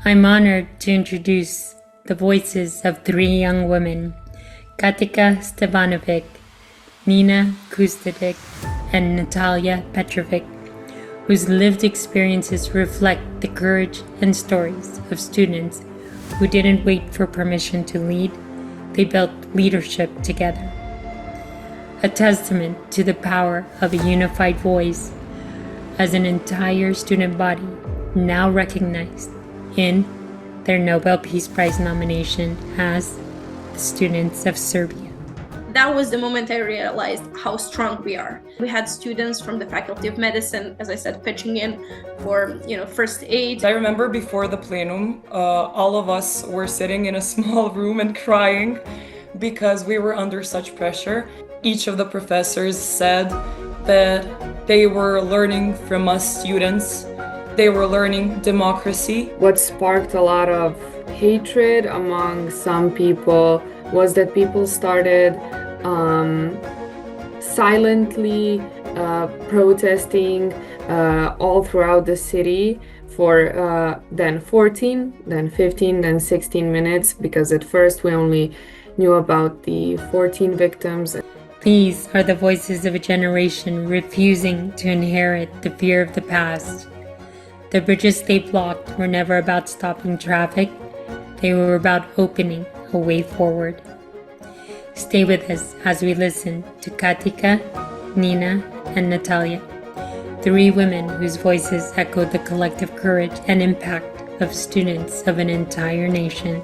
I'm honored to introduce the voices of three young women, Katica Stevanovic, Nina Kustadic, and Natalija Petrovic, whose lived experiences reflect the courage and stories of students who didn't wait for permission to lead, they built leadership together. A testament to the power of a unified voice as an entire student body now recognized in their Nobel Peace Prize nomination as the students of Serbia. That was the moment I realized how strong we are. We had students from the Faculty of Medicine, as I said, pitching in for first aid. I remember before the plenum, all of us were sitting in a small room and crying because we were under such pressure. Each of the professors said that they were learning from us students. They were learning democracy. What sparked a lot of hatred among some people was that people started silently protesting all throughout the city for then 14, then 15, then 16 minutes, because at first we only knew about the 14 victims. These are the voices of a generation refusing to inherit the fear of the past. The bridges they blocked were never about stopping traffic. They were about opening a way forward. Stay with us as we listen to Katica, Nina, and Natalija, three women whose voices echoed the collective courage and impact of students of an entire nation.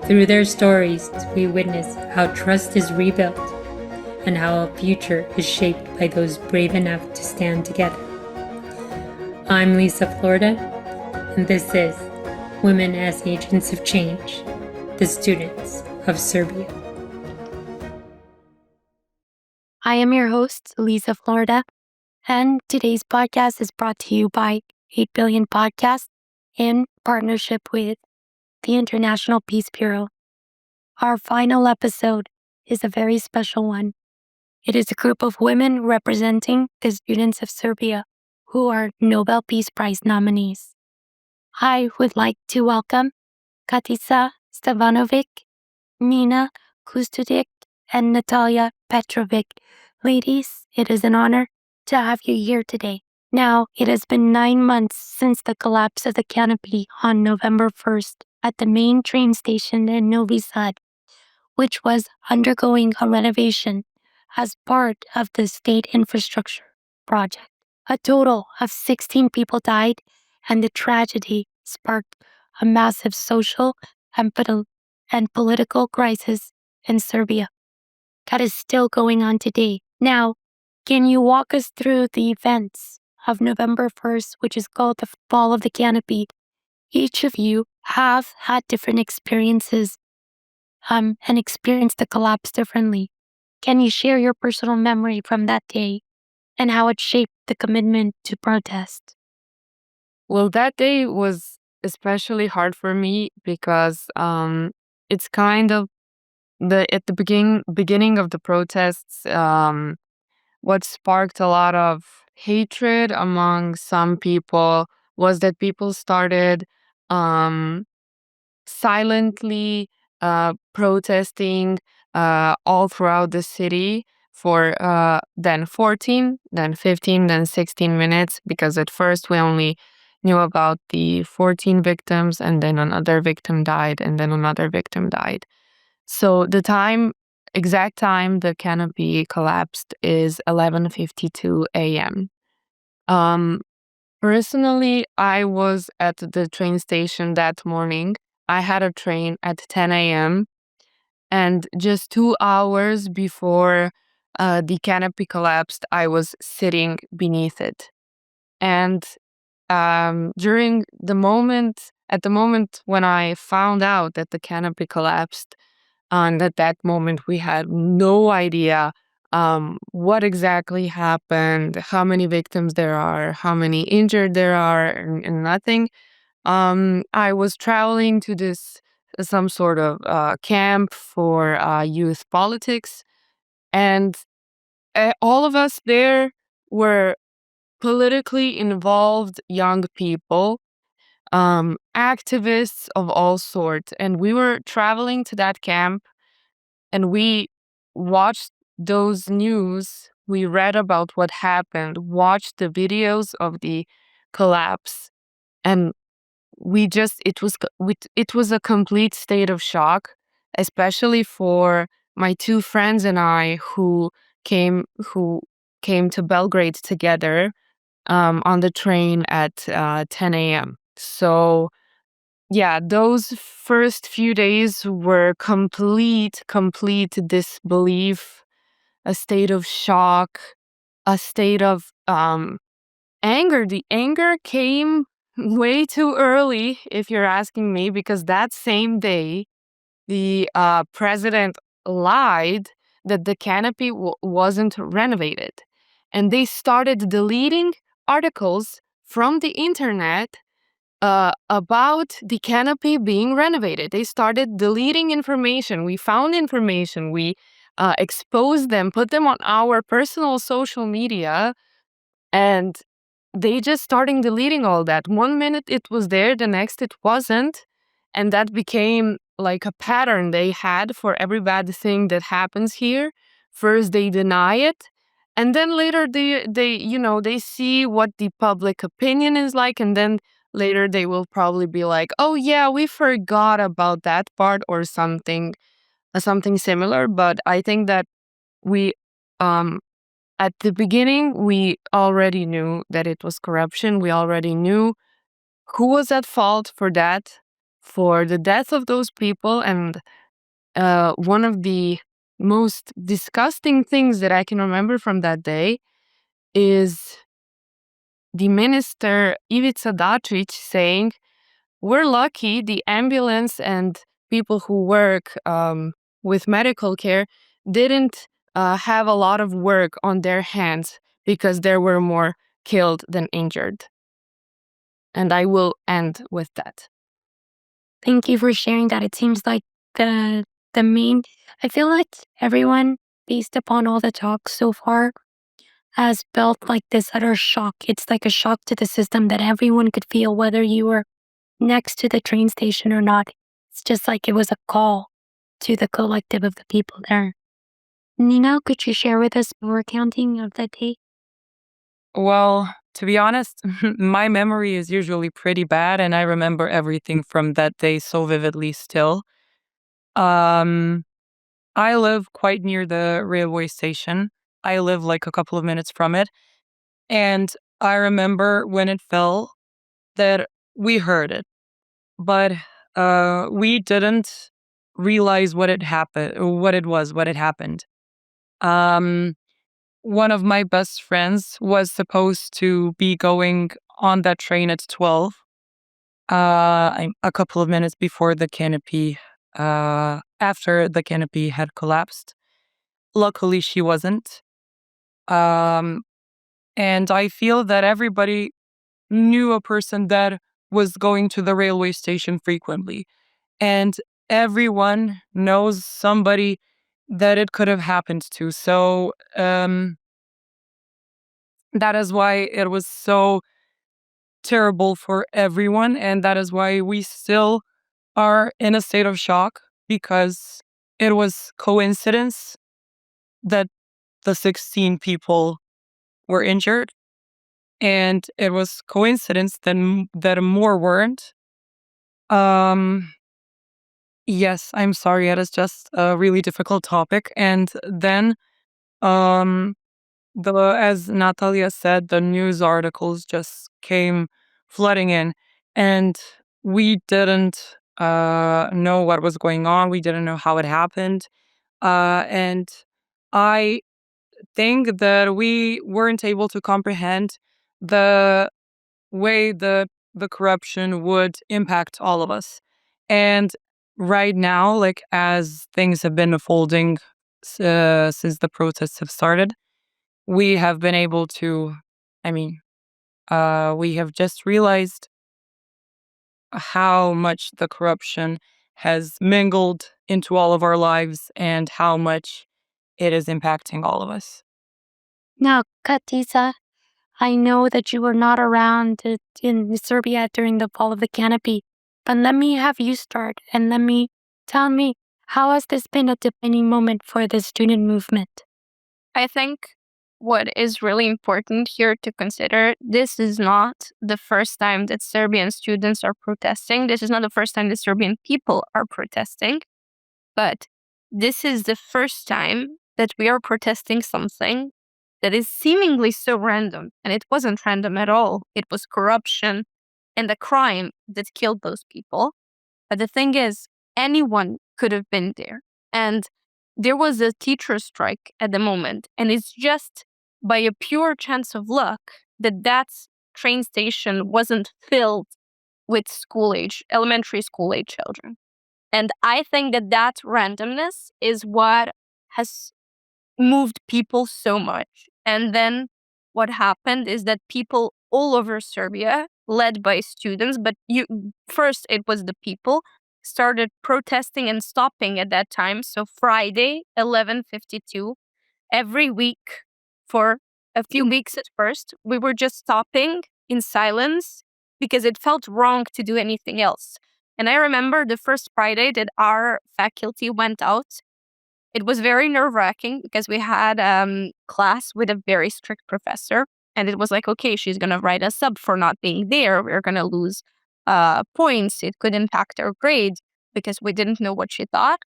Through their stories, we witness how trust is rebuilt and how a future is shaped by those brave enough to stand together. I'm Liza Florida, and this is Women as Agents of Change, the Students of Serbia. I am your host, Liza Florida, and today's podcast is brought to you by 8 Billion Podcast in partnership with the International Peace Bureau. Our final episode is a very special one. It is a group of women representing the students of Serbia who are Nobel Peace Prize nominees. I would like to welcome Katica Stevanovic, Nina Kustadic, and Natalija Petrovic. Ladies, it is an honor to have you here today. Now, it has been 9 months since the collapse of the canopy on November 1st at the main train station in Novi Sad, which was undergoing a renovation as part of the state infrastructure project. A total of 16 people died, and the tragedy sparked a massive social and political crisis in Serbia that is still going on today. Now, can you walk us through the events of November 1st, which is called the fall of the canopy? Each of you have had different experiences and experienced the collapse differently. Can you share your personal memory from that day and how it shaped the commitment to protest? Well, that day was especially hard for me because it's kind of at the beginning of the protests. What sparked a lot of hatred among some people was that people started silently protesting all throughout the city for then 14, then 15, then 16 minutes, because at first we only knew about the 14 victims, and then another victim died, and then another victim died. So the exact time the canopy collapsed is 11:52 a.m. Personally, I was at the train station that morning. I had a train at 10 a.m. and just 2 hours before the canopy collapsed, I was sitting beneath it. And at the moment when I found out that the canopy collapsed, and at that moment we had no idea what exactly happened, how many victims there are, how many injured there are, and nothing. I was traveling to some sort of camp for youth politics, and all of us there were politically involved young people activists of all sorts. And we were traveling to that camp, and we watched those news. We read about what happened, watched the videos of the collapse, and it was a complete state of shock, especially for my two friends and I who came to Belgrade together on the train at 10 a.m. So yeah, those first few days were complete disbelief, a state of shock, a state of anger. The anger came way too early, if you're asking me, because that same day, the president lied that the canopy wasn't renovated. And they started deleting articles from the internet about the canopy being renovated. They started deleting information. We found information. We exposed them, put them on our personal social media, and they just started deleting all that. 1 minute it was there, the next it wasn't. And that became like a pattern they had for every bad thing that happens here. First they deny it, and then later they see what the public opinion is like, and then later they will probably be like, oh yeah, we forgot about that part, or something similar. But I think that we at the beginning, we already knew that it was corruption. We already knew who was at fault for that, for the death of those people. And one of the most disgusting things that I can remember from that day is the minister Ivica Dačić saying, we're lucky the ambulance and people who work with medical care didn't have a lot of work on their hands because there were more killed than injured. And I will end with that. Thank you for sharing that. It seems like the main, I feel like everyone, based upon all the talk so far, has felt like this utter shock. It's like a shock to the system that everyone could feel, whether you were next to the train station or not. It's just like it was a call to the collective of the people there. Nino, could you share with us a recounting of that day? Well, to be honest, my memory is usually pretty bad, and I remember everything from that day so vividly still. Um, I live quite near the railway station. I live like a couple of minutes from it. And I remember when it fell that we heard it, but we didn't realize what had happened, what had happened. Um, One of my best friends was supposed to be going on that train at 12, a couple of minutes before the canopy, after the canopy had collapsed. Luckily, she wasn't. Um, and I feel that everybody knew a person that was going to the railway station frequently. And everyone knows somebody that it could have happened to. So that is why it was so terrible for everyone. And that is why we still are in a state of shock, because it was coincidence that the 16 people were injured. And it was coincidence that more weren't. Yes, I'm sorry. It is just a really difficult topic. And then, um, as Natalija said, the news articles just came flooding in, and we didn't know what was going on. We didn't know how it happened. And I think that we weren't able to comprehend the way the corruption would impact all of us. And right now, like as things have been unfolding since the protests have started, we have been able to, I mean, we have just realized how much the corruption has mingled into all of our lives and how much it is impacting all of us. Now, Katica, I know that you were not around in Serbia during the fall of the canopy, but let me have you start and tell me, how has this been a defining moment for the student movement? I think what is really important here to consider, this is not the first time that Serbian students are protesting. This is not the first time that Serbian people are protesting, but this is the first time that we are protesting something that is seemingly so random. And it wasn't random at all. It was corruption and a crime that killed those people. But the thing is, anyone could have been there. And there was a teacher strike at the moment. And it's just by a pure chance of luck that train station wasn't filled with elementary school age children. And I think that randomness is what has moved people so much. And then what happened is that people all over Serbia, led by students, but first it was the people, started protesting and stopping at that time. So Friday, 11:52, every week for a few weeks at first, we were just stopping in silence because it felt wrong to do anything else. And I remember the first Friday that our faculty went out, it was very nerve-wracking because we had class with a very strict professor. And it was like, okay, she's going to write us up for not being there. We're going to lose points. It could impact our grade because we didn't know what she thought.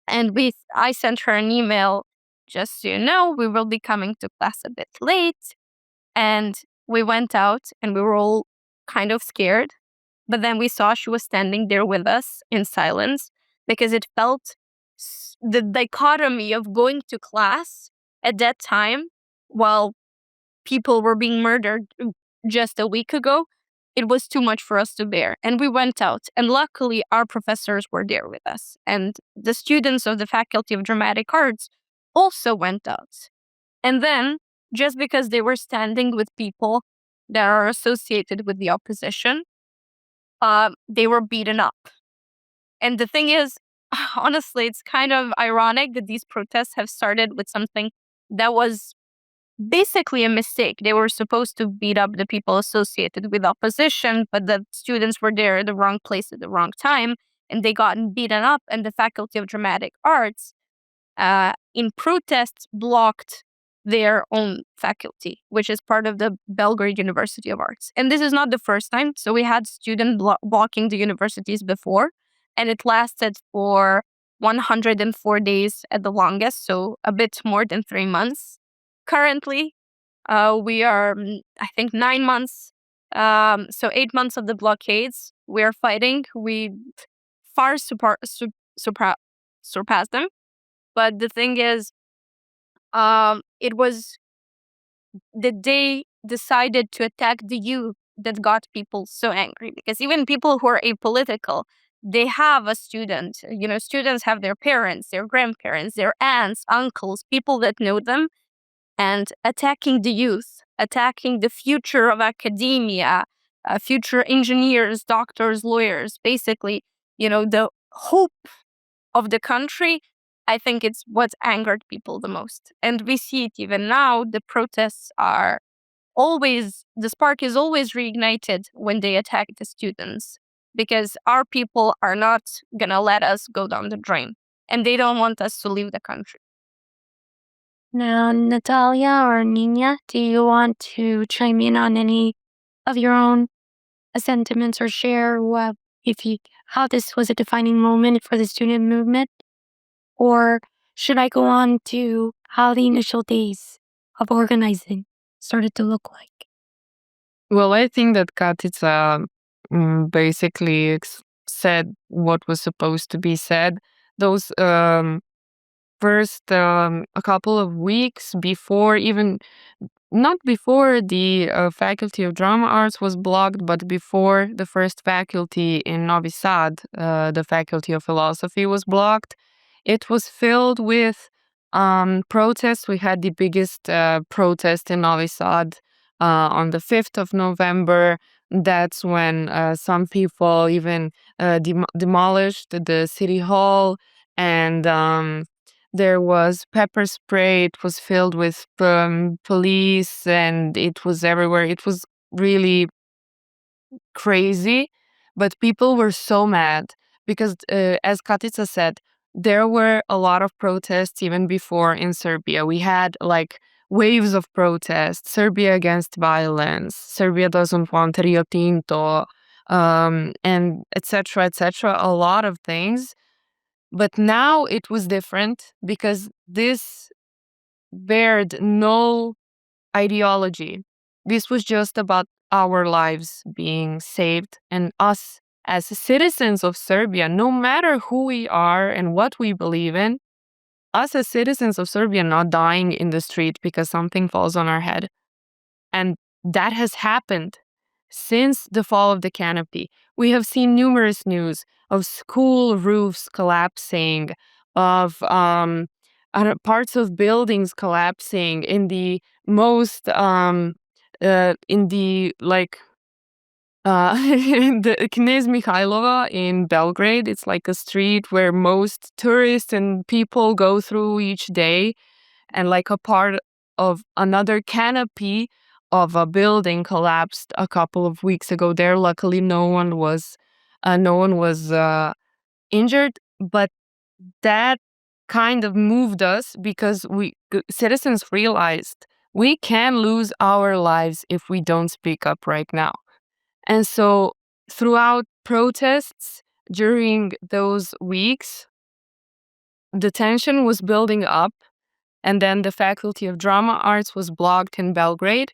And I sent her an email, just so you know, we will be coming to class a bit late. And we went out and we were all kind of scared. But then we saw she was standing there with us in silence because it felt the dichotomy of going to class at that time while people were being murdered just a week ago. It was too much for us to bear. And we went out. And luckily, our professors were there with us. And the students of the Faculty of Dramatic Arts also went out. And then, just because they were standing with people that are associated with the opposition, they were beaten up. And the thing is, honestly, it's kind of ironic that these protests have started with something that was basically a mistake. They were supposed to beat up the people associated with opposition, but the students were there at the wrong place at the wrong time, and they got beaten up. And the Faculty of Dramatic Arts, in protests, blocked their own faculty, which is part of the Belgrade University of Arts. And this is not the first time. So we had students blocking the universities before, and it lasted for 104 days at the longest, so a bit more than 3 months. Currently, we are, I think, 9 months, so 8 months of the blockades. We are fighting. We far surpass them. But the thing is, it was that they decided to attack the youth that got people so angry. Because even people who are apolitical, they have a student. You know, students have their parents, their grandparents, their aunts, uncles, people that know them. And attacking the youth, attacking the future of academia, future engineers, doctors, lawyers, basically, the hope of the country, I think it's what angered people the most. And we see it even now. The protests are always, the spark is always reignited when they attack the students, because our people are not going to let us go down the drain, and they don't want us to leave the country. Now, Natalija or Nina, do you want to chime in on any of your own sentiments or share how this was a defining moment for the student movement? Or should I go on to how the initial days of organizing started to look like? Well, I think that Katica basically said what was supposed to be said. Those first a couple of weeks before, even not before the Faculty of Drama Arts was blocked, but before the first faculty in Novi Sad, the Faculty of Philosophy was blocked. It was filled with protests. We had the biggest protest in Novi Sad on the 5th of November. That's when some people even demolished the city hall and There was pepper spray. It was filled with police, and it was everywhere. It was really crazy, but people were so mad because, as Katica said, there were a lot of protests even before in Serbia. We had like waves of protests: Serbia against violence, Serbia doesn't want Rio Tinto, and etc., etc. A lot of things. But now it was different because this bared no ideology. This was just about our lives being saved and us as citizens of Serbia, no matter who we are and what we believe in, us as citizens of Serbia not dying in the street because something falls on our head. And that has happened since the fall of the canopy. We have seen numerous news of school roofs collapsing, of parts of buildings collapsing in the most in the like in the Knez Mihailova in Belgrade. It's like a street where most tourists and people go through each day, and like a part of another canopy of a building collapsed a couple of weeks ago there. Luckily no one was injured, but that kind of moved us because citizens realized we can lose our lives if we don't speak up right now. And so throughout protests during those weeks, the tension was building up, and then the Faculty of Drama Arts was blocked in Belgrade.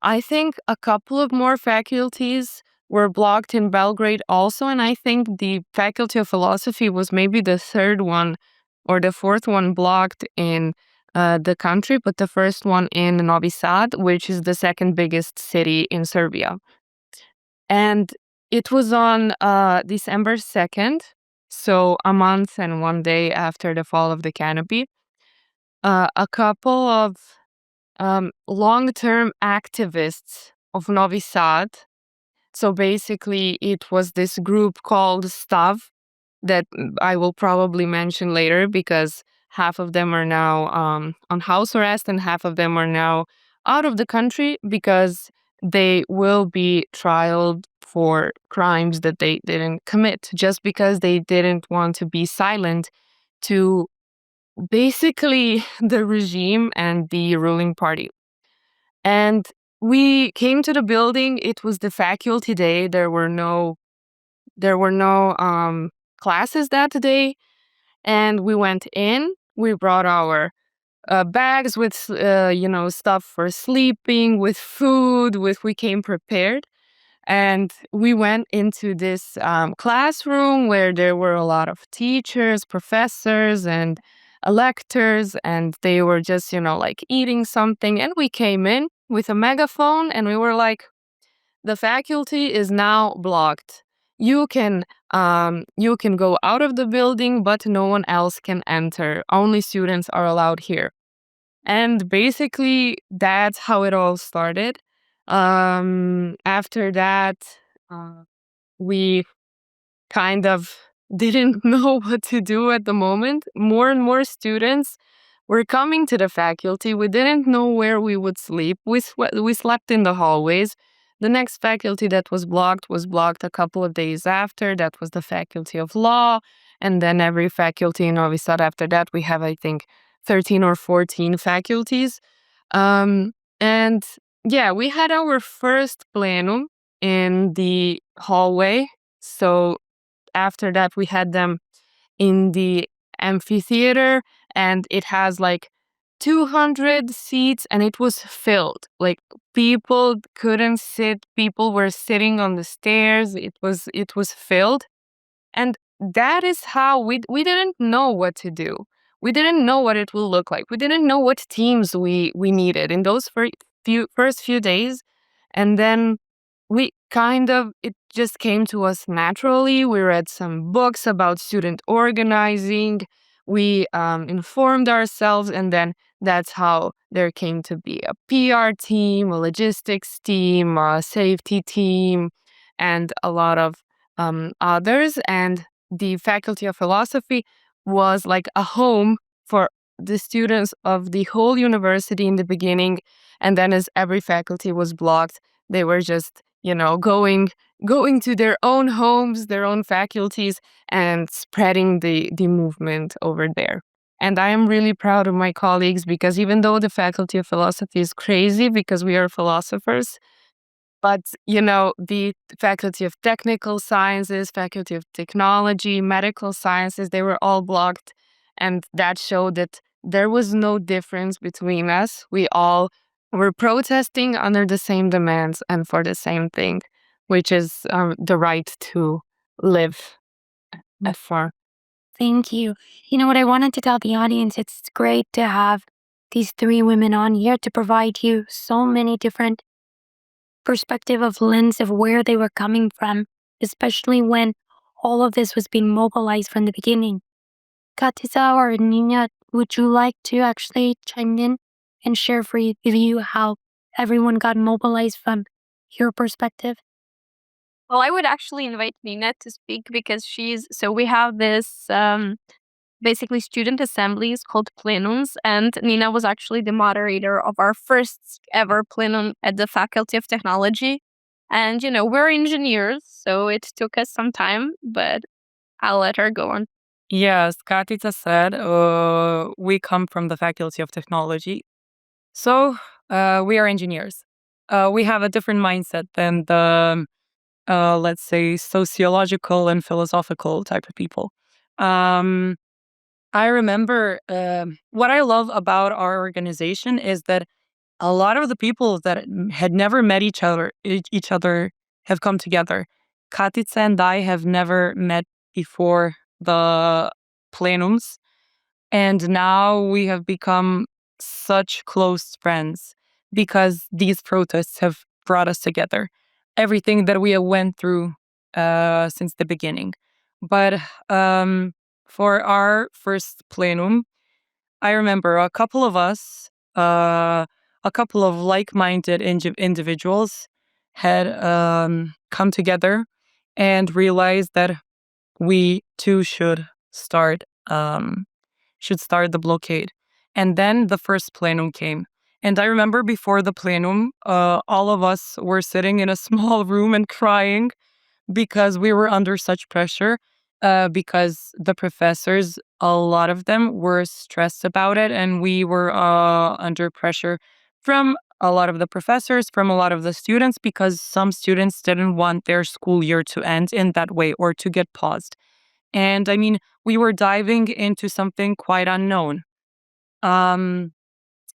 I think a couple of more faculties were blocked in Belgrade also, and I think the Faculty of Philosophy was maybe the third one or the fourth one blocked in the country, but the first one in Novi Sad, which is the second biggest city in Serbia. And it was on December 2nd, so a month and one day after the fall of the canopy. A couple of long-term activists of Novi Sad. So basically, it was this group called Stav that I will probably mention later because half of them are now on house arrest and half of them are now out of the country because they will be trialed for crimes that they didn't commit just because they didn't want to be silent to basically the regime and the ruling party. And we came to the building. It was the faculty day. There were no classes that day. And we went in. We brought our bags with stuff for sleeping, with food. We came prepared. And we went into this classroom where there were a lot of teachers, professors, and lectors, and they were just, like eating something. And we came in with a megaphone and we were like, the faculty is now blocked. You can go out of the building, but no one else can enter. Only students are allowed here. And basically, that's how it all started. After that, we kind of didn't know what to do at the moment. More and more students were coming to the faculty. We didn't know where we would sleep. We slept in the hallways. The next faculty that was blocked a couple of days after. That was the Faculty of Law. And then every faculty in Novi Sad after that, we have, I think, 13 or 14 faculties. And yeah, we had our first plenum in the hallway. So after that, we had them in the amphitheater, and it has like 200 seats, and it was filled. Like people couldn't sit. People were sitting on the stairs. It was filled. And that is how we didn't know what to do. We didn't know what it will look like. We didn't know what teams we needed in those first few days. And then it just came to us naturally. We read some books about student organizing. We informed ourselves, and then that's how there came to be a PR team, a logistics team, a safety team, and a lot of others. And the Faculty of Philosophy was like a home for the students of the whole university in the beginning, and then as every faculty was blocked, they were just, going to their own homes, their own faculties, and spreading the movement over there. And I am really proud of my colleagues because even though the Faculty of Philosophy is crazy because we are philosophers, but, the Faculty of Technical Sciences, Faculty of Technology, Medical Sciences, they were all blocked. And that showed that there was no difference between us. We all were protesting under the same demands and for the same thing, which is the right to live for. Thank you. You know what I wanted to tell the audience, it's great to have these three women on here to provide you so many different perspective of lens of where they were coming from, especially when all of this was being mobilized from the beginning. Katica or Nina, would you like to actually chime in and share for you how everyone got mobilized from your perspective? Well, I would actually invite Nina to speak because we have this basically student assemblies called plenums, and Nina was actually the moderator of our first ever plenum at the Faculty of Technology. And, we're engineers, so it took us some time, but I'll let her go on. Yes, Katica said we come from the Faculty of Technology. So we are engineers. We have a different mindset than the, let's say, sociological and philosophical type of people. I remember what I love about our organization is that a lot of the people that had never met each other have come together. Katica and I have never met before the plenums, and now we have become such close friends because these protests have brought us together. Everything that we have went through since the beginning. But for our first plenum, I remember a couple of us, a couple of like-minded individuals had come together and realized that we too should start the blockade. And then the first plenum came. And I remember before the plenum, all of us were sitting in a small room and crying because we were under such pressure, because the professors, a lot of them were stressed about it, and we were under pressure from a lot of the professors, from a lot of the students, because some students didn't want their school year to end in that way or to get paused. And I mean, we were diving into something quite unknown. Um,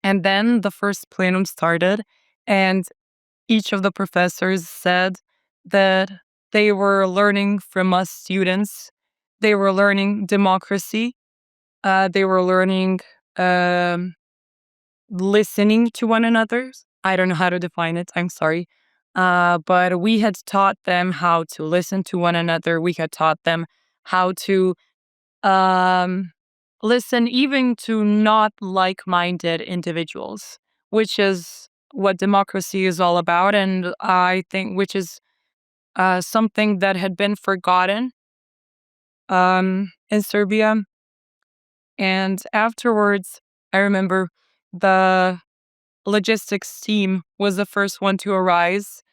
and then the first plenum started, and each of the professors said that they were learning from us students. They were learning democracy. They were learning listening to one another. I don't know how to define it. I'm sorry. But we had taught them how to listen to one another. We had taught them how to um, listen even to not like-minded individuals, which is what democracy is all about, and I think which is something that had been forgotten in Serbia. And afterwards, I remember the logistics team was the first one to arise.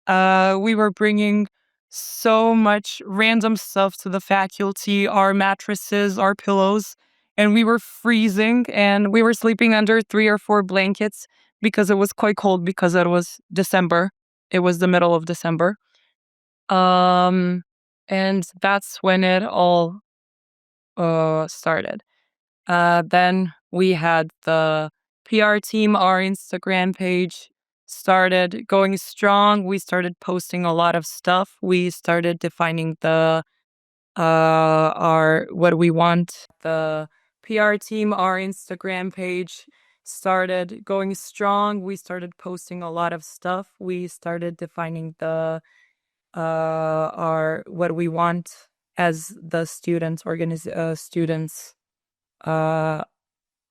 We were bringing so much random stuff to the faculty, our mattresses, our pillows, and we were freezing and we were sleeping under 3 or 4 blankets because it was quite cold because it was December. It was the middle of December. Um, and that's when it all started. Then we had the PR team, our Instagram page started going strong. We started posting a lot of stuff. We started defining our what we want. The PR team, our Instagram page started going strong. We started posting a lot of stuff. We started defining our what we want as the students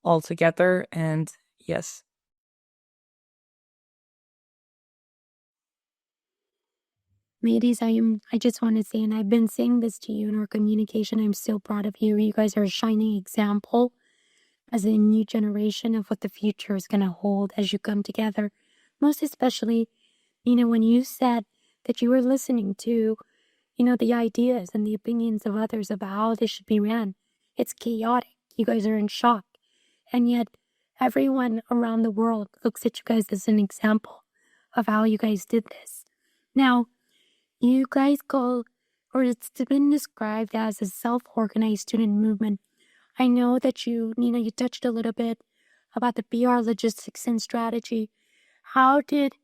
all together. And yes. Ladies, I just want to say, and I've been saying this to you in our communication, I'm so proud of you. You guys are a shining example as a new generation of what the future is going to hold as you come together. Most especially, when you said that you were listening to, the ideas and the opinions of others about how this should be ran. It's chaotic. You guys are in shock. And yet, everyone around the world looks at you guys as an example of how you guys did this. Now, you guys it's been described as a self-organized student movement. I know that you touched a little bit about the PR logistics and strategy. How did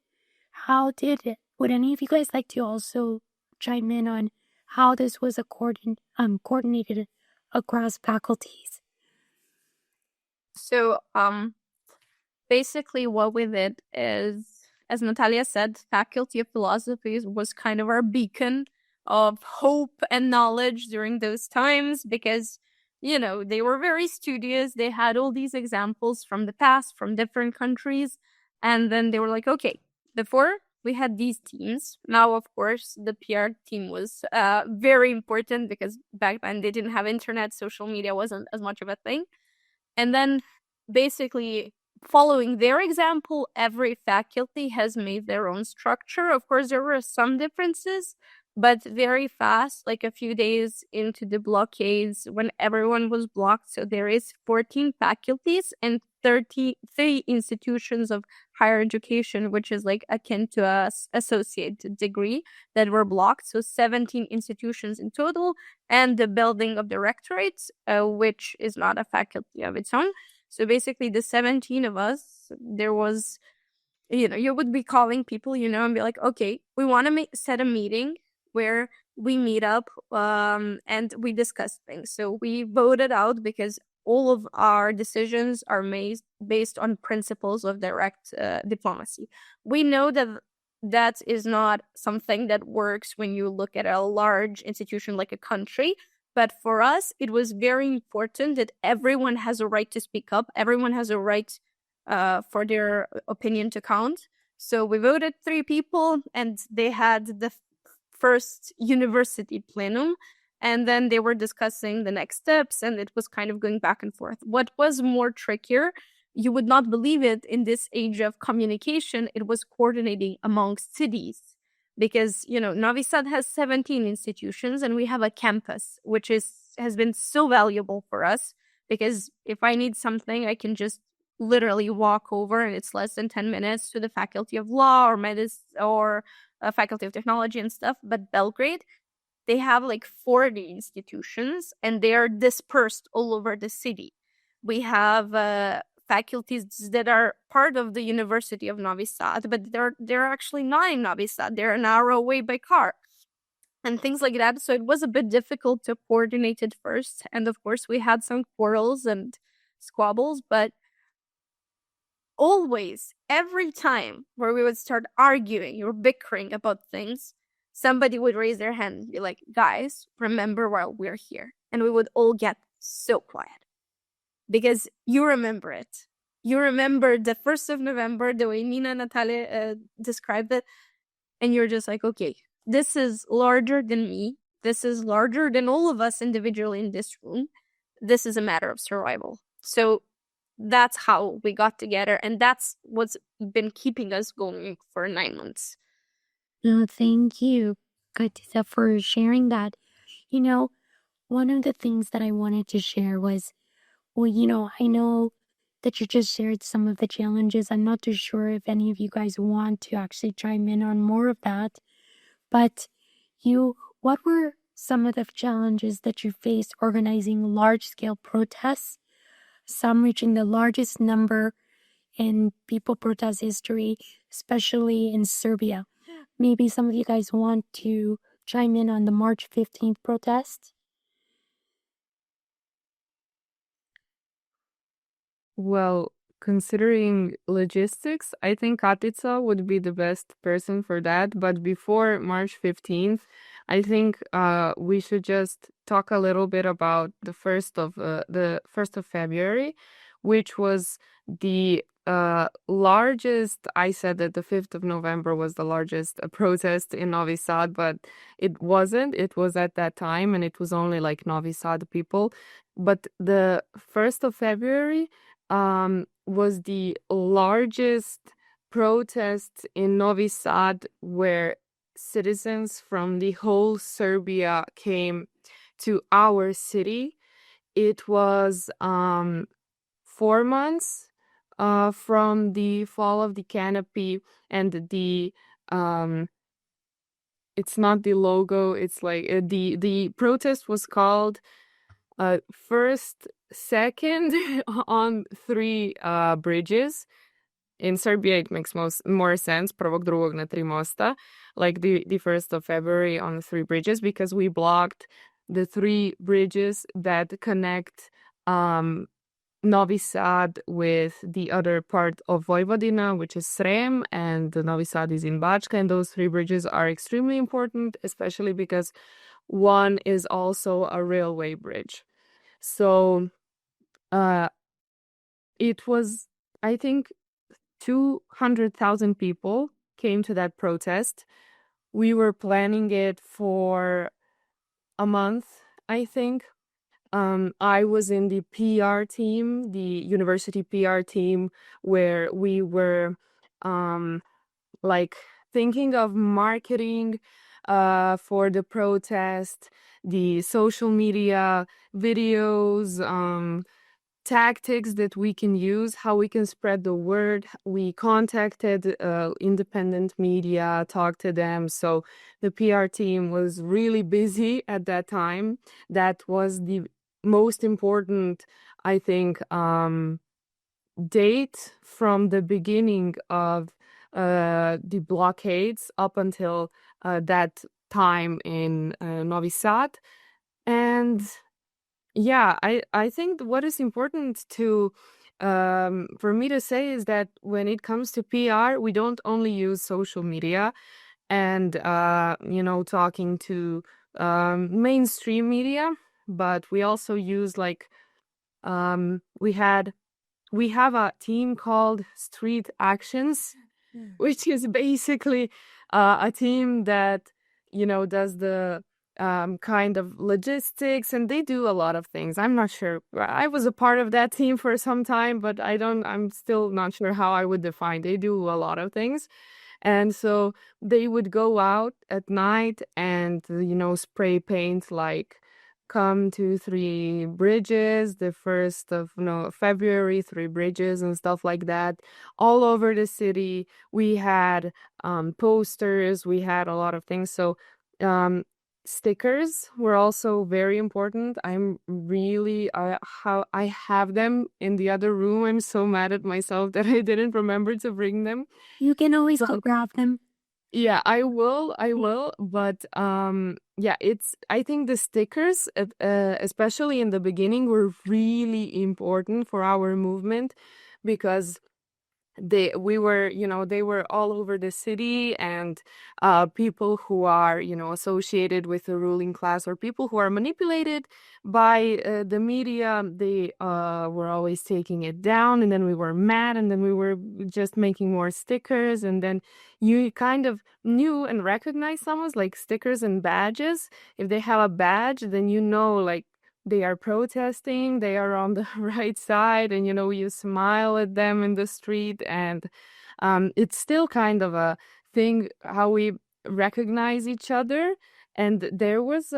it? Would any of you guys like to also chime in on how this was coordinated across faculties? So, basically what we did is, as Natalija said, Faculty of Philosophy was kind of our beacon of hope and knowledge during those times because, they were very studious. They had all these examples from the past, from different countries. And then they were like, okay, before we had these teams. Now, of course, the PR team was very important because back then they didn't have internet. Social media wasn't as much of a thing. And then basically following their example, every faculty has made their own structure. Of course, there were some differences, but very fast, like a few days into the blockades when everyone was blocked. So there is 14 faculties and 33 institutions of higher education, which is like akin to a associate degree that were blocked. So 17 institutions in total, and the building of the rectorate, which is not a faculty of its own. So basically the 17 of us, there was, you would be calling people, and be like, okay, we want to set a meeting where we meet up and we discuss things. So we voted out because all of our decisions are made based on principles of direct diplomacy. We know that is not something that works when you look at a large institution like a country. But for us, it was very important that everyone has a right to speak up. Everyone has a right for their opinion to count. So we voted 3 people, and they had the first university plenum. And then they were discussing the next steps, and it was kind of going back and forth. What was more trickier, you would not believe it, in this age of communication, it was coordinating amongst cities. Because, Novi Sad has 17 institutions, and we have a campus, which has been so valuable for us. Because if I need something, I can just literally walk over, and it's less than 10 minutes to the Faculty of Law or Medicine or Faculty of Technology and stuff. But Belgrade, they have like 40 institutions, and they are dispersed all over the city. We have faculties that are part of the University of Novi Sad, but they're actually not in Novi Sad. They're an hour away by car and things like that. So it was a bit difficult to coordinate it first. And of course, we had some quarrels and squabbles, but always, every time where we would start arguing or bickering about things, somebody would raise their hand and be like, guys, remember while we're here. And we would all get so quiet. Because you remember it. You remember the 1st of November, the way Nina and Natalija described it. And you're just like, okay, this is larger than me. This is larger than all of us individually in this room. This is a matter of survival. So that's how we got together. And that's what's been keeping us going for 9 months. Thank you, Katica, for sharing that. One of the things that I wanted to share was, I know that you just shared some of the challenges. I'm not too sure if any of you guys want to actually chime in on more of that. But what were some of the challenges that you faced organizing large-scale protests, some reaching the largest number in people protest history, especially in Serbia? Maybe some of you guys want to chime in on the March 15th protest? Well, considering logistics, I think Katica would be the best person for that. But before March 15th, I think we should just talk a little bit about the 1st of February, which was the largest, I said that the 5th of November was the largest protest in Novi Sad, but it wasn't. It was at that time, and it was only like Novi Sad people. But the 1st of February was the largest protest in Novi Sad, where citizens from the whole Serbia came to our city. It was 4 months from the fall of the canopy, and the it's not the logo, it's like the protest was called first second on three bridges. In Serbia, it makes more sense, prvog, drugog na tri mosta, like the 1st of February on the three bridges, because we blocked the three bridges that connect Novi Sad with the other part of Vojvodina, which is Srem, and Novi Sad is in Bačka, and those three bridges are extremely important, especially because one is also a railway bridge. So it was, I think, 200,000 people came to that protest. We were planning it for a month, I think. I was in the PR team, the university PR team, where we were like thinking of marketing for the protest, the social media videos, tactics that we can use, how we can spread the word. We contacted independent media, talked to them. So the PR team was really busy at that time. That was the most important, I think, date from the beginning of the blockades up until that time in Novi Sad. And yeah, I think what is important to for me to say is that when it comes to PR, we don't only use social media and talking to mainstream media, but we also use like we have a team called Street Actions, which is basically a team that does the kind of logistics, and they do a lot of things. I'm not sure. I was a part of that team for some time, but I'm still not sure how I would define. They do a lot of things. And so they would go out at night and, spray paint like come to three bridges, the 1st of February, three bridges and stuff like that. All over the city, we had posters, we had a lot of things. So stickers were also very important. I'm really how I have them in the other room. I'm so mad at myself that I didn't remember to bring them. You can always go grab them. Yeah, I will. But yeah, I think the stickers, especially in the beginning, were really important for our movement, because they were all over the city, and people who are associated with the ruling class, or people who are manipulated by the media, they were always taking it down, and then we were mad, and then we were just making more stickers, and then you kind of knew and recognized someone's like stickers and badges. If they have a badge, then like they are protesting, they are on the right side, and you smile at them in the street. And it's still kind of a thing how we recognize each other. And there was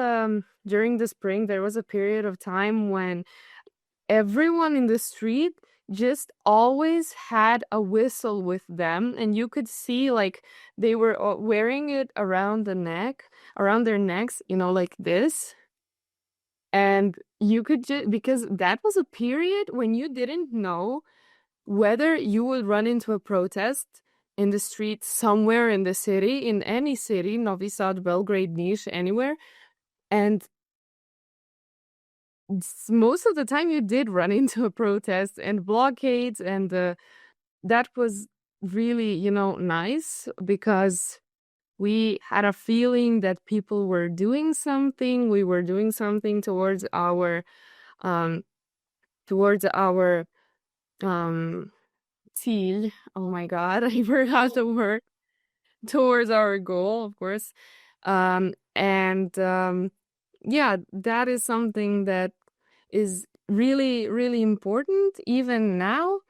during the spring, there was a period of time when everyone in the street just always had a whistle with them, and you could see like they were wearing it around their necks, like this. And you could just, because that was a period when you didn't know whether you would run into a protest in the street somewhere in the city, in any city, Novi Sad, Belgrade, Niš, anywhere. And most of the time you did run into a protest and blockades. And that was really, nice, because we had a feeling that people were doing something. We were doing something towards our um Ziel. Oh my God, I forgot the word. Towards our goal, of course. And yeah, that is something that is really, really important even now.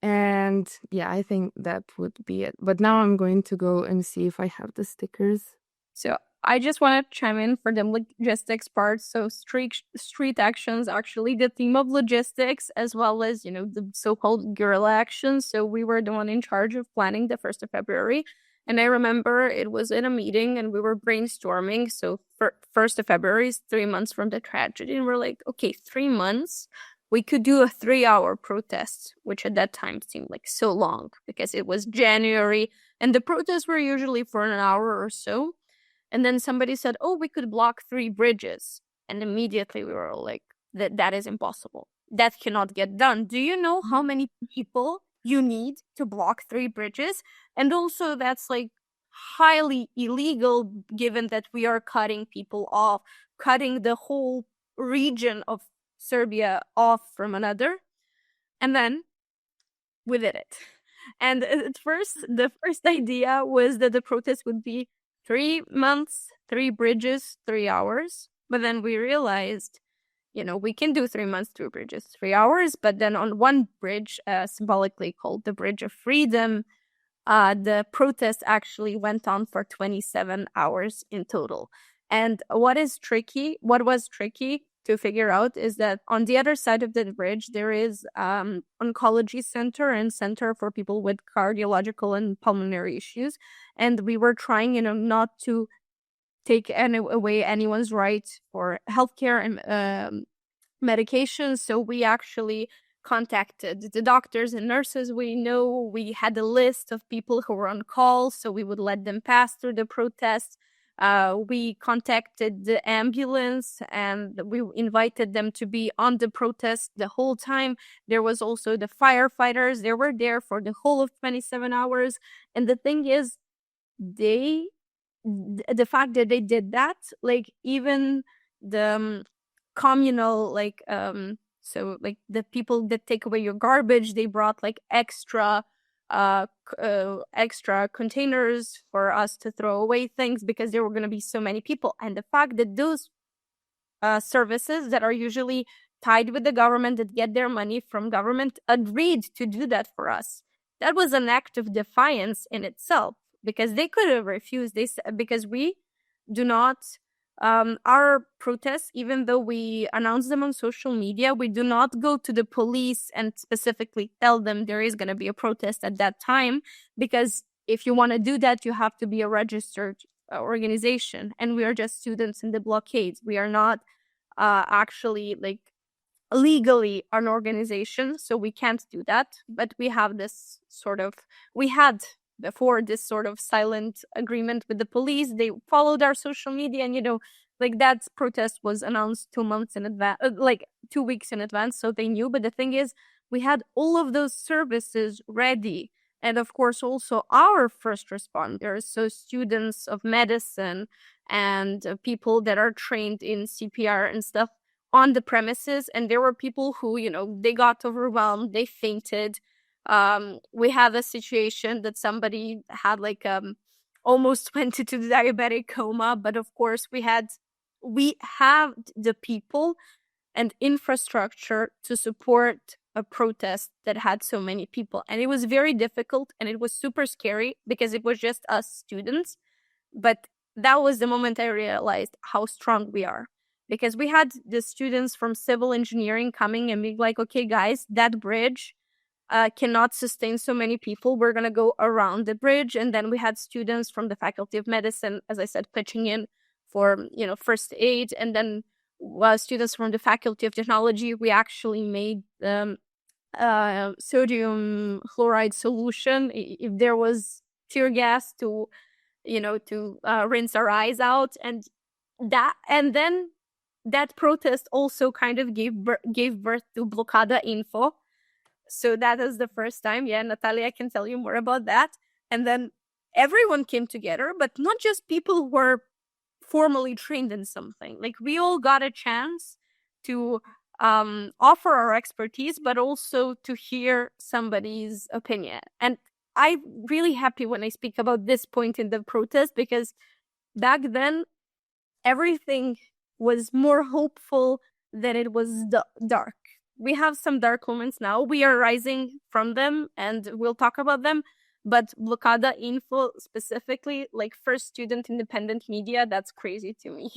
And yeah, I think that would be it. But now I'm going to go and see if I have the stickers. So I just want to chime in for the logistics part. So street actions, actually the theme of logistics, as well as, the so-called guerrilla actions. So we were the one in charge of planning the 1st of February. And I remember it was in a meeting and we were brainstorming. So for 1st of February is 3 months from the tragedy. And we're like, okay, 3 months. We could do a 3-hour protest, which at that time seemed like so long because it was January and the protests were usually for an hour or so. And then somebody said, oh, we could block 3 bridges. And immediately we were like, that is impossible. That cannot get done. Do you know how many people you need to block 3 bridges? And also that's like highly illegal given that we are cutting people off, cutting the whole region of Serbia off from another. And then we did it. And at first, the first idea was that the protest would be 3 months, 3 bridges, 3 hours. But then we realized, we can do 3 months, 2 bridges, 3 hours. But then on one bridge, symbolically called the Bridge of Freedom, the protest actually went on for 27 hours in total. And what was tricky to figure out is that on the other side of the bridge, there is oncology center and center for people with cardiological and pulmonary issues. And we were trying, not to take away anyone's right for healthcare and medications. So we actually contacted the doctors and nurses we know. We had a list of people who were on call, so we would let them pass through the protest. We contacted the ambulance and we invited them to be on the protest the whole time. There was also the firefighters. They were there for the whole of 27 hours. And the thing is, the fact that they did that, like even the communal, so like the people that take away your garbage, they brought like extra containers for us to throw away things because there were going to be so many people. And the fact that those services that are usually tied with the government, that get their money from government, agreed to do that for us, that was an act of defiance in itself, because they could have refused. Because we do not our protests, even though we announce them on social media, we do not go to the police and specifically tell them there is going to be a protest at that time, because if you want to do that, you have to be a registered organization, and we are just students in the blockades. We are not actually like legally an organization, so we can't do that. But we have this we had before this sort of silent agreement with the police. They followed our social media, and that protest was announced 2 months in advance, 2 weeks in advance, so they knew. But the thing is, we had all of those services ready, and of course also our first responders, so students of medicine and people that are trained in CPR and stuff, on the premises. And there were people who they got overwhelmed, they fainted. We had a situation that somebody had almost went into the diabetic coma, but of course we have the people and infrastructure to support a protest that had so many people. And it was very difficult, and it was super scary because it was just us students. But that was the moment I realized how strong we are, because we had the students from civil engineering coming and being like, okay guys, that bridge cannot sustain so many people. We're going to go around the bridge. And then we had students from the Faculty of Medicine, as I said, pitching in for, first aid. And then students from the Faculty of Technology, we actually made sodium chloride solution if there was tear gas to rinse our eyes out. And then that protest also kind of gave birth to Blokada Info. So that is the first time. Yeah, Natalija can tell you more about that. And then everyone came together, but not just people who were formally trained in something. Like, we all got a chance to offer our expertise, but also to hear somebody's opinion. And I'm really happy when I speak about this point in the protest, because back then everything was more hopeful than it was dark. We have some dark moments now. We are rising from them, and we'll talk about them. But Blockada Info specifically, like first student independent media, that's crazy to me.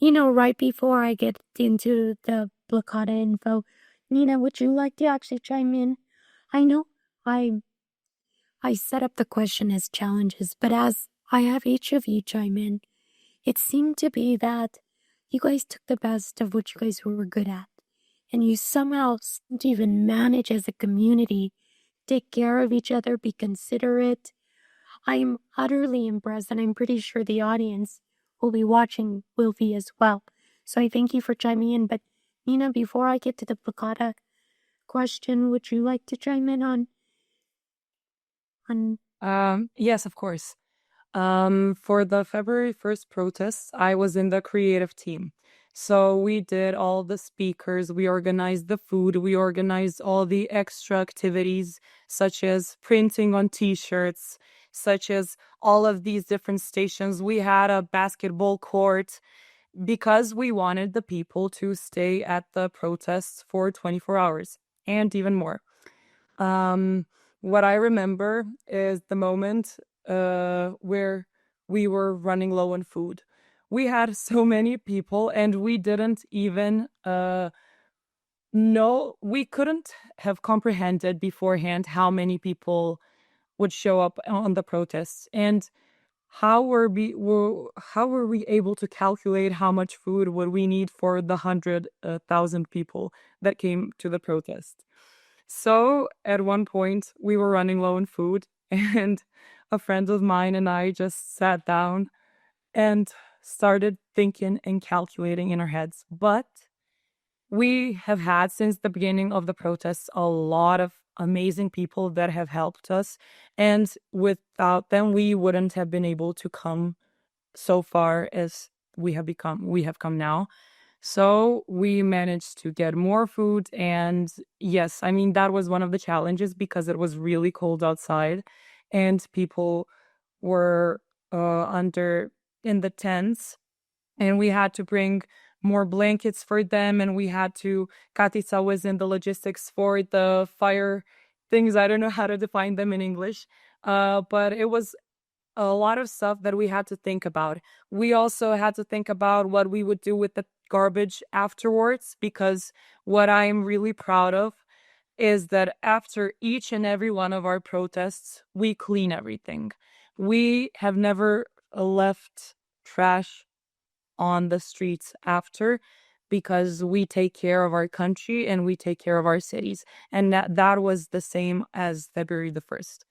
Right before I get into the Blockada info, Nina, would you like to actually chime in? I know I set up the question as challenges, but as I have each of you chime in, it seemed to be that you guys took the best of what you guys were good at, and you somehow seemed to even manage as a community, take care of each other, be considerate. I'm utterly impressed, and I'm pretty sure the audience will be watching will be as well. So I thank you for chiming in. But Nina, before I get to the Blockada question, would you like to chime in on? Yes, of course. For the February 1st protests, I was in the creative team. So we did all the speakers, we organized the food, we organized all the extra activities, such as printing on t-shirts, such as all of these different stations. We had a basketball court because we wanted the people to stay at the protests for 24 hours and even more. What I remember is the moment where we were running low on food. We had so many people, and we didn't even know, we couldn't have comprehended beforehand how many people would show up on the protests. And how were we able to calculate how much food would we need for the 100,000 people that came to the protest? So at one point we were running low on food, and a friend of mine and I just sat down and started thinking and calculating in our heads. But we have had, since the beginning of the protests, a lot of amazing people that have helped us. And without them, we wouldn't have been able to come so far as we have come now. So we managed to get more food. And yes, I mean, that was one of the challenges because it was really cold outside and people were under in the tents, and we had to bring more blankets for them, and we had to, Katica was in the logistics for the fire things. I don't know how to define them in English, but it was a lot of stuff that we had to think about. We also had to think about what we would do with the garbage afterwards, because what I'm really proud of is that after each and every one of our protests, we clean everything. We have never left trash on the streets after, because we take care of our country and we take care of our cities. And that was the same as February the 1st.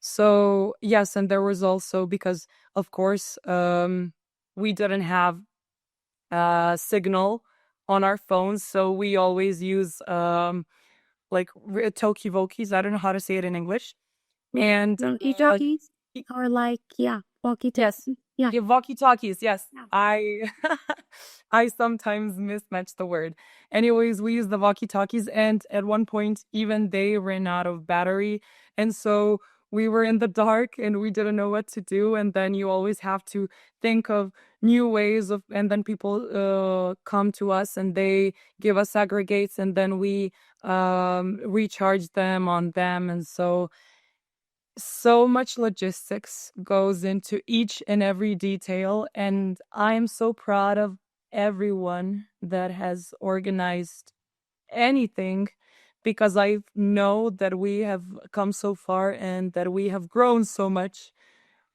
So yes, and there was also, because of course we didn't have signal on our phones, so we always use like talkie-walkies. I don't know how to say it in English. And Walkie-talkies? Or like, yeah, walkie-talkies. yes, Yeah. walkie-talkies. Yes, Yeah. I sometimes mismatch the word. Anyways, we use the walkie-talkies, and at one point even they ran out of battery, and so we were in the dark and we didn't know what to do. And then you always have to think of new ways of, and then people come to us and they give us aggregates, and then we recharge them on them. And so much logistics goes into each and every detail, and I'm so proud of everyone that has organized anything, because I know that we have come so far and that we have grown so much.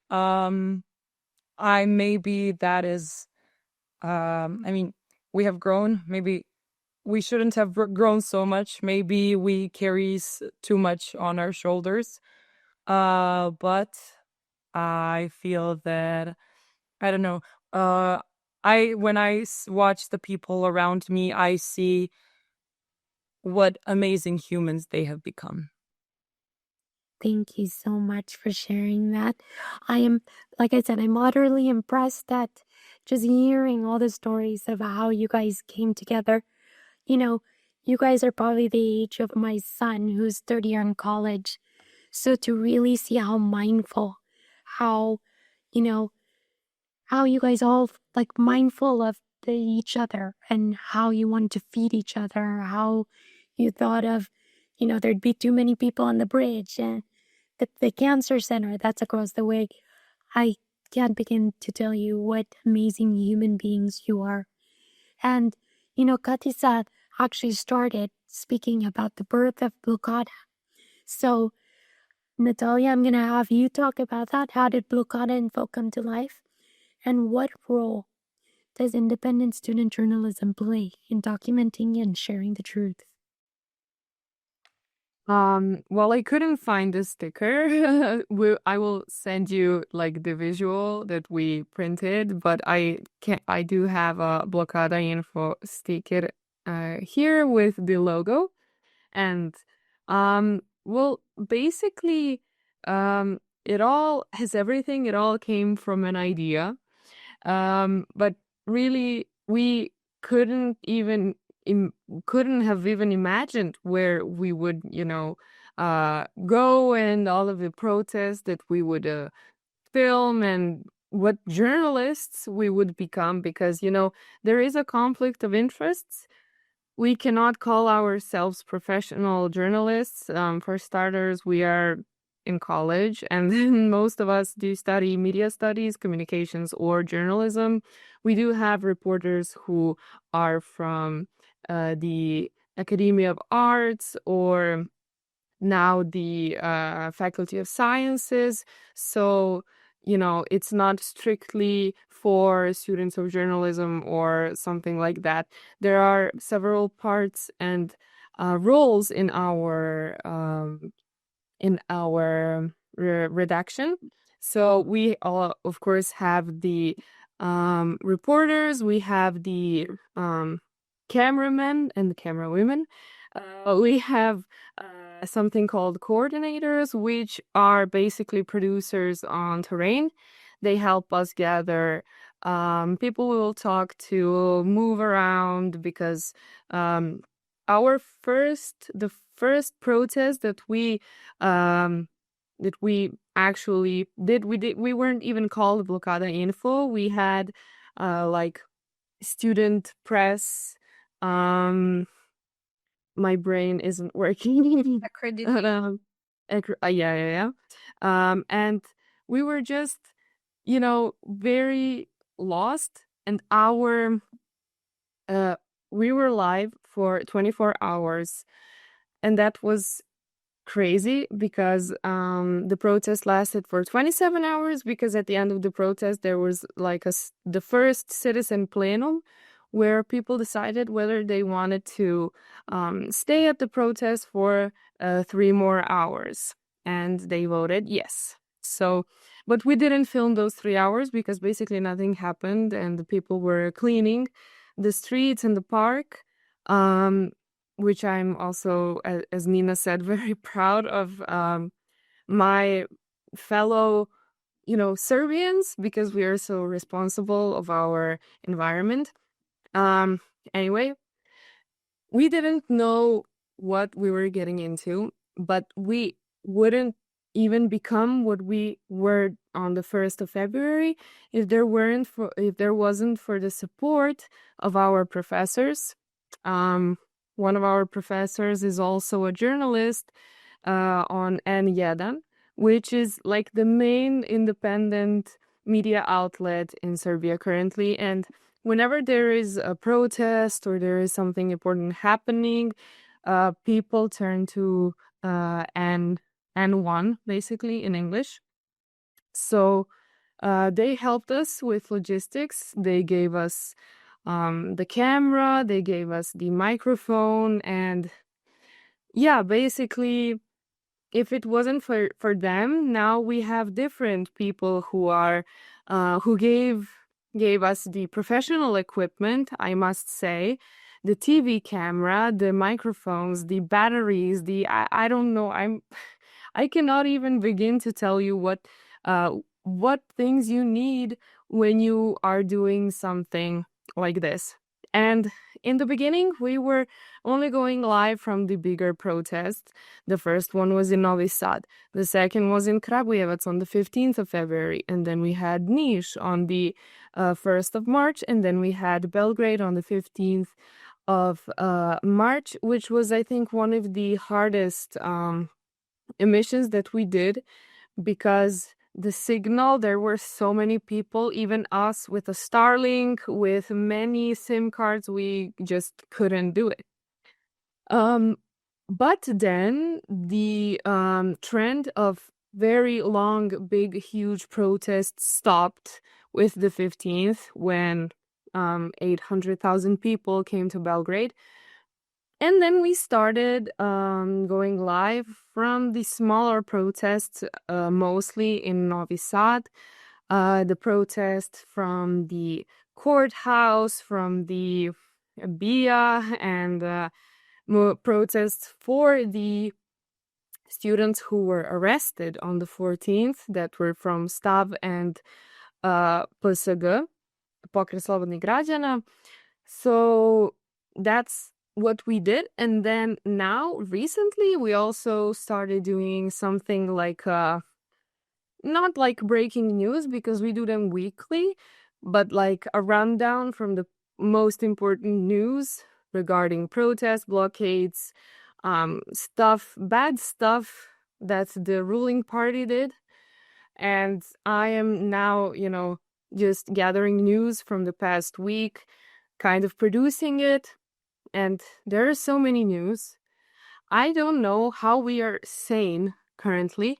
I maybe that is I mean, we have grown, maybe we shouldn't have grown so much, maybe we carry too much on our shoulders. But I feel that, I don't know. When I watch the people around me, I see what amazing humans they have become. Thank you so much for sharing that. I am, like I said, I'm utterly impressed at just hearing all the stories of how you guys came together. You guys are probably the age of my son who's 30 year in college. So to really see how mindful, how, you know, how you guys all mindful of each other and how you want to feed each other, how you thought of, there'd be too many people on the bridge and the cancer center that's across the way. I can't begin to tell you what amazing human beings you are. And, Katica actually started speaking about the birth of Blockada. So, Natalija, I'm going to have you talk about that. How did Blockada Info come to life? And what role does independent student journalism play in documenting and sharing the truth? Well, I couldn't find the sticker. I will send you the visual that we printed, but I do have a Blockada Info sticker here with the logo. And well, basically, it all has everything. It all came from an idea. But really, we couldn't even couldn't have even imagined where we would, go, and all of the protests that we would film, and what journalists we would become, because there is a conflict of interests. We cannot call ourselves professional journalists. For starters, we are in college, and then most of us do study media studies, communications, or journalism. We do have reporters who are from the Academy of Arts, or now the Faculty of Sciences. So, it's not strictly for students of journalism or something like that. There are several parts and roles in our redaction. So we all, of course, have the reporters, we have the cameramen and the camera women. We have something called coordinators, which are basically producers on terrain. They help us gather people we will talk to, move around, because the first protest that we actually did, we weren't even called Blockada Info. We had student press. My brain isn't working. Accreditation. Yeah. And we were just, very lost, and we were live for 24 hours, and that was crazy, because the protest lasted for 27 hours, because at the end of the protest there was the first citizen plenum, where people decided whether they wanted to stay at the protest for 3 more hours, and they voted yes. So, but we didn't film those 3 hours, because basically nothing happened, and the people were cleaning the streets and the park, which I'm also, as Nina said, very proud of my fellow, Serbians, because we are so responsible of our environment. Anyway, we didn't know what we were getting into, but we wouldn't even become what we were on the 1st of February if there wasn't for the support of our professors. One of our professors is also a journalist on N1, which is the main independent media outlet in Serbia currently. And whenever there is a protest or there is something important happening, people turn to N1, basically, in English. So they helped us with logistics. They gave us the camera, they gave us the microphone, and yeah, basically, if it wasn't for them, now we have different people who gave us the professional equipment, I must say, the TV camera, the microphones, the batteries, I don't know, I cannot even begin to tell you what things you need when you are doing something like this. And in the beginning, we were only going live from the bigger protests. The first one was in Novi Sad. The second was in Kragujevac on the 15th of February. And then we had Niš on the 1st of March. And then we had Belgrade on the 15th of March, which was, I think, one of the hardest emissions that we did, because the signal, there were so many people, even us with a Starlink, with many SIM cards, we just couldn't do it. But then the trend of very long, big, huge protests stopped with the 15th, when 800,000 people came to Belgrade. And then we started going live from the smaller protests, mostly in Novi Sad. The protest from the courthouse, from the BIA, and protests for the students who were arrested on the 14th, that were from Stav and PSG, Pokret Slobodnih Građana. So that's what we did. And then now, recently, we also started doing something like, not like breaking news, because we do them weekly, but like a rundown from the most important news regarding protests, blockades, bad stuff that the ruling party did. And I am now, just gathering news from the past week, kind of producing it. And there are so many news. I don't know how we are sane currently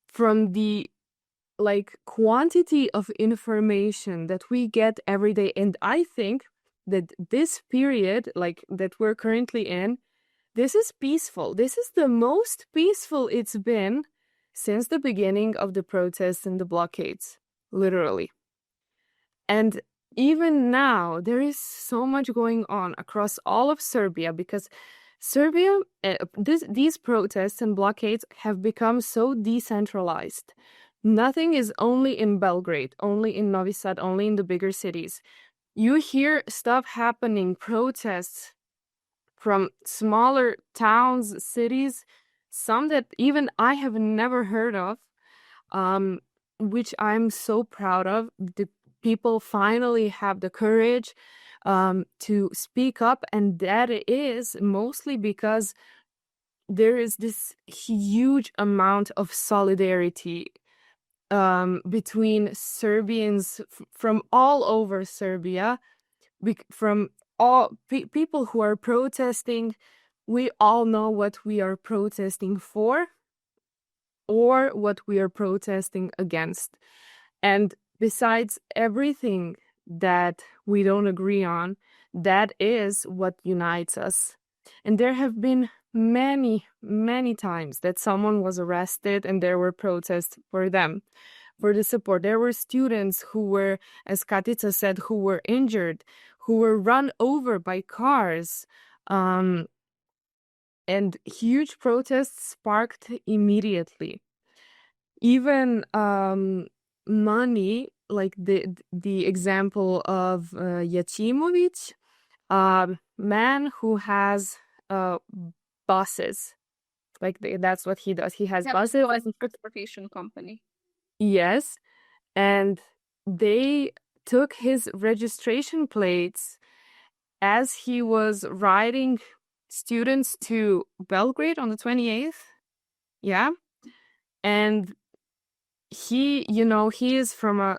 from the quantity of information that we get every day. And I think that this period, that we're currently in, this is peaceful. This is the most peaceful it's been since the beginning of the protests and the blockades, literally. And even now, there is so much going on across all of Serbia, because Serbia, these protests and blockades have become so decentralized. Nothing is only in Belgrade, only in Novi Sad, only in the bigger cities. You hear stuff happening, protests from smaller towns, cities, some that even I have never heard of, which I'm so proud of. The people finally have the courage to speak up, and that is mostly because there is this huge amount of solidarity between Serbians from all over Serbia, from all people who are protesting. We all know what we are protesting for or what we are protesting against. And besides everything that we don't agree on, that is what unites us. And there have been many, many times that someone was arrested and there were protests for them, for the support. There were students who were, as Katica said, who were injured, who were run over by cars. And huge protests sparked immediately. Even money, like the example of Jacimovic, man who has buses, that's what he does. He has buses. Transportation company. Yes, and they took his registration plates as he was riding students to Belgrade on the 28th. Yeah, and he is from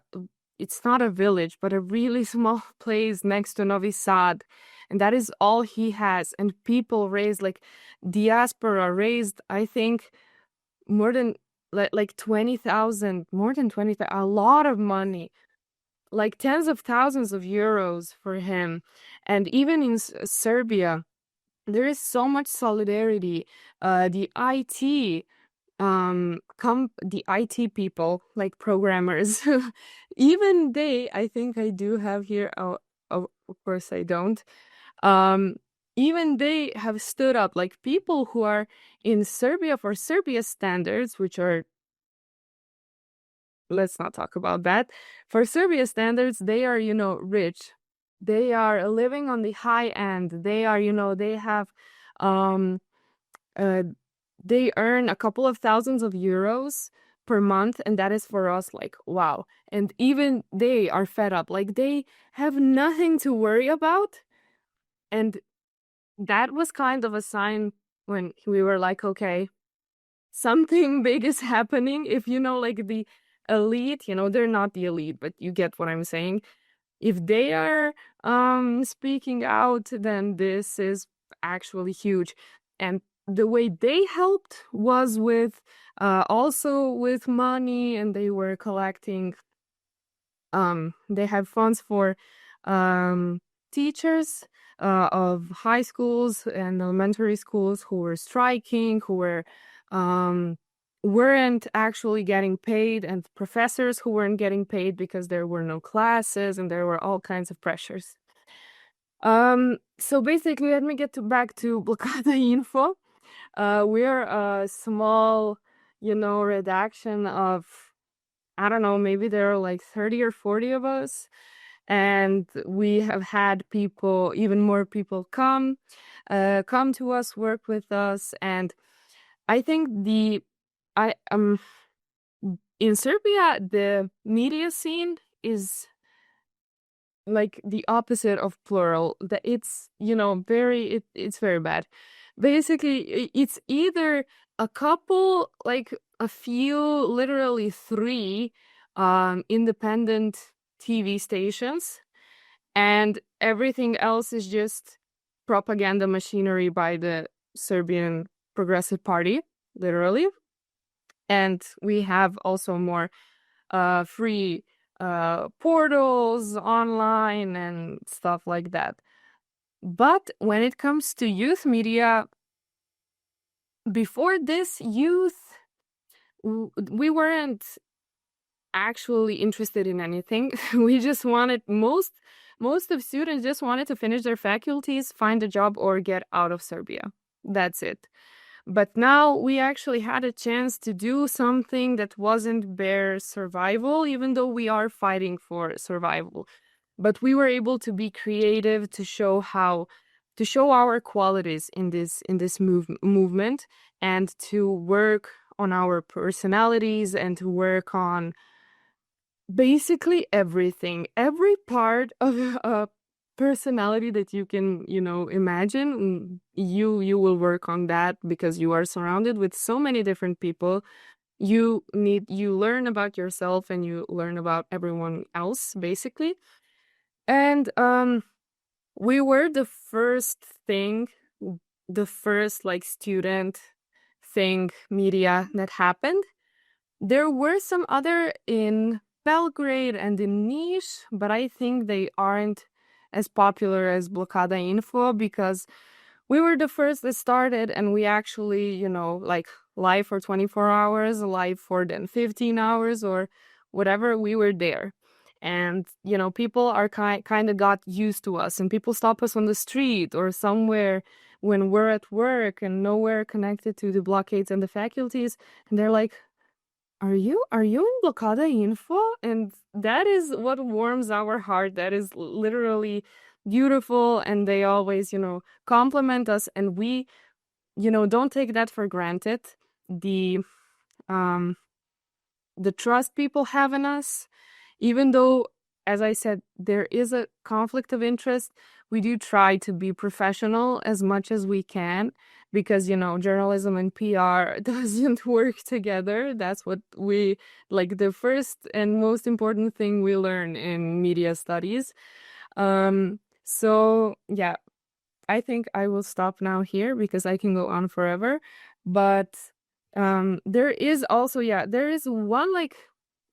it's not a village, but a really small place next to Novi Sad. And that is all he has. And people raised, diaspora raised, I think, more than 20,000, more than 20,000, a lot of money, tens of thousands of euros for him. And even in Serbia, there is so much solidarity. The IT people, like programmers, even they, I think I do have here, of course I don't, even they have stood up, people who are in Serbia for Serbia's standards, which are, let's not talk about that. For Serbia standards, they are, rich. they are living on the high end. They are, they have, um, uh, they earn a couple of thousands of euros per month, and that is for us like, wow. And even they are fed up. Like, they have nothing to worry about. And that was kind of a sign when we were like, okay, something big is happening. If like the elite, they're not the elite, but you get what I'm saying. If they are speaking out, then this is actually huge. And the way they helped was with also with money, and they were collecting they have funds for teachers of high schools and elementary schools who were striking, who weren't actually getting paid, and professors who weren't getting paid because there were no classes and there were all kinds of pressures. So basically, let me get back to Blokada Info. We're a small, redaction of, I don't know, maybe there are like 30 or 40 of us. And we have had people, even more people come to us, work with us. And I think in Serbia, the media scene is like the opposite of plural. That it's, it's very bad. Basically, it's either a couple, like a few, literally 3 independent TV stations, and everything else is just propaganda machinery by the Serbian Progressive Party, literally. And we have also more free portals online and stuff like that. But when it comes to youth media, before this, we weren't actually interested in anything. We just wanted, most of students just wanted to finish their faculties, find a job, or get out of Serbia. That's it. But now we actually had a chance to do something that wasn't bare survival, even though we are fighting for survival. But we were able to be creative, to show our qualities in this movement, and to work on our personalities, and to work on basically everything, every part of a personality that you can, imagine. You will work on that because you are surrounded with so many different people. You learn about yourself, and you learn about everyone else, basically. And we were the first like student thing media that happened. There were some other in Belgrade and in Niš, but I think they aren't as popular as Blokada Info, because we were the first that started, and we actually, like, live for 24 hours, live for then 15 hours or whatever, we were there. And, people are kind of got used to us, and people stop us on the street or somewhere when we're at work and nowhere connected to the blockades and the faculties. And they're like, are you in Blokada Info? And that is what warms our heart. That is literally beautiful. And they always, compliment us. And we, don't take that for granted. The trust people have in us, even though, as I said, there is a conflict of interest, we do try to be professional as much as we can, because, journalism and PR doesn't work together. That's what we, like, the first and most important thing we learn in media studies. So, yeah, I think I will stop now here because I can go on forever. But there is also, there is one, like,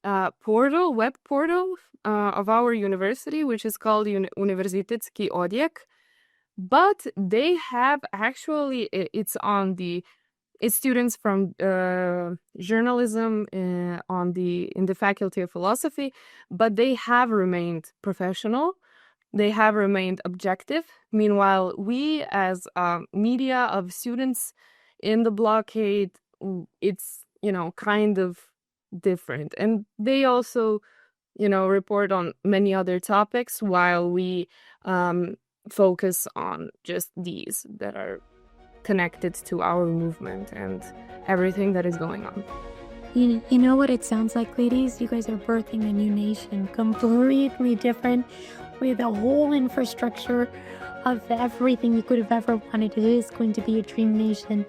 web portal of our university, which is called Univerzitetski odjek. But they have actually, it's students from journalism in the Faculty of Philosophy, but they have remained professional. They have remained objective. Meanwhile, we as media of students in the blockade, it's, kind of different. And they also report on many other topics while we focus on just these that are connected to our movement and everything that is going on. You know what it sounds like, ladies? You guys are birthing a new nation, completely different, with a whole infrastructure of everything you could have ever wanted. It is going to be a dream nation.